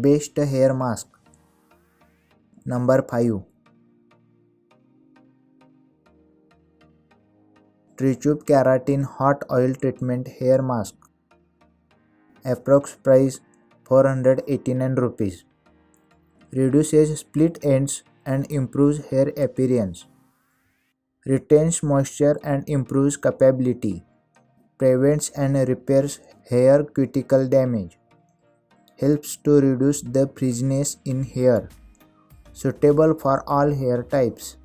Best hair mask. Number 5. Tube Keratin Hot Oil Treatment Hair Mask. Approx price 489 rupees. Reduces split ends and improves hair appearance. Retains moisture and improves capability. Prevents and repairs hair cuticle damage. Helps to reduce the frizziness in hair. Suitable for all hair types.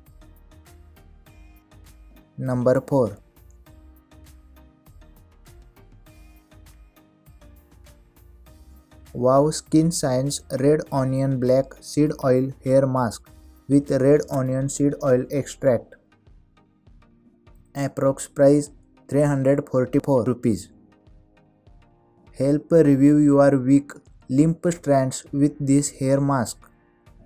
Number 4. Wow Skin Science Red Onion Black Seed Oil Hair Mask with red onion seed oil extract. Approx price 344 rupees. Help review your weak, limp strands with this hair mask.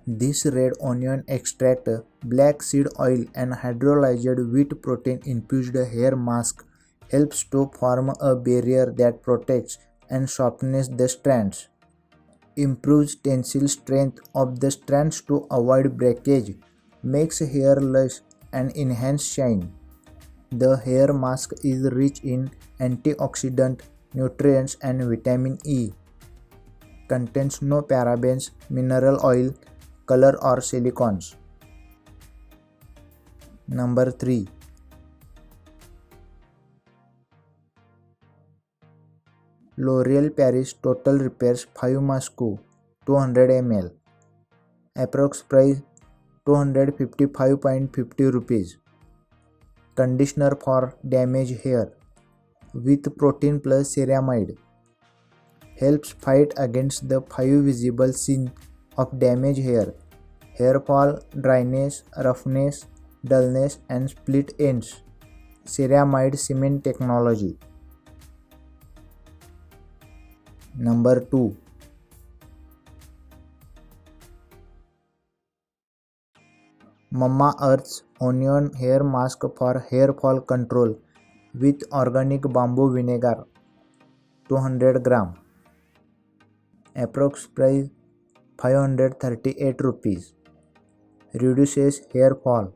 This red onion extract, black seed oil and hydrolyzed wheat protein infused hair mask helps to form a barrier that protects and softens the strands. Improves tensile strength of the strands to avoid breakage. Makes hair lush and enhance shine. The hair mask is rich in antioxidant, nutrients and vitamin E. Contains no parabens, mineral oil, color or silicones. Number 3. L'Oreal Paris Total Repairs 5 Mask 200 ml. Approx price 255.50 rupees. Conditioner for damaged hair with protein plus ceramide. Helps fight against the 5 visible signs of damaged hair: hair fall, dryness, roughness, dullness and split ends. Ceramide cement technology. Number 2. Mamaearth's Onion Hair Mask for Hair Fall Control with Organic Bamboo Vinegar 200 gram. Approx price 538 rupees. Reduces hair fall.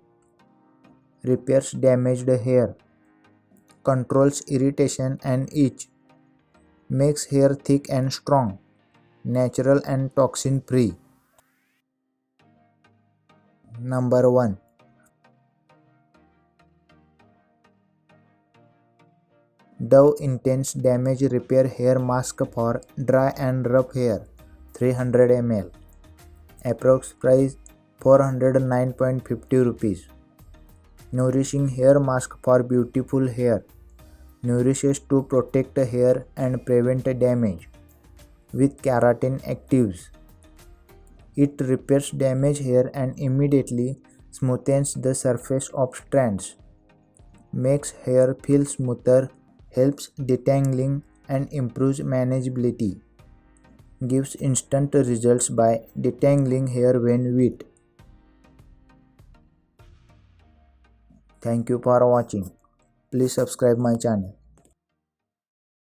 Repairs damaged hair. Controls irritation and itch. Makes hair thick and strong. Natural and toxin free. Number 1. Dove Intense Damage Repair Hair Mask for Dry and Rough Hair 300 ml. Approx price 409.50 rupees. Nourishing Hair Mask for Beautiful Hair. Nourishes to protect hair and prevent damage with keratin actives. It repairs damaged hair and immediately smoothens the surface of strands. Makes hair feel smoother, helps detangling and improves manageability. Gives instant results by detangling hair when wet. Thank you for watching. Please subscribe my channel.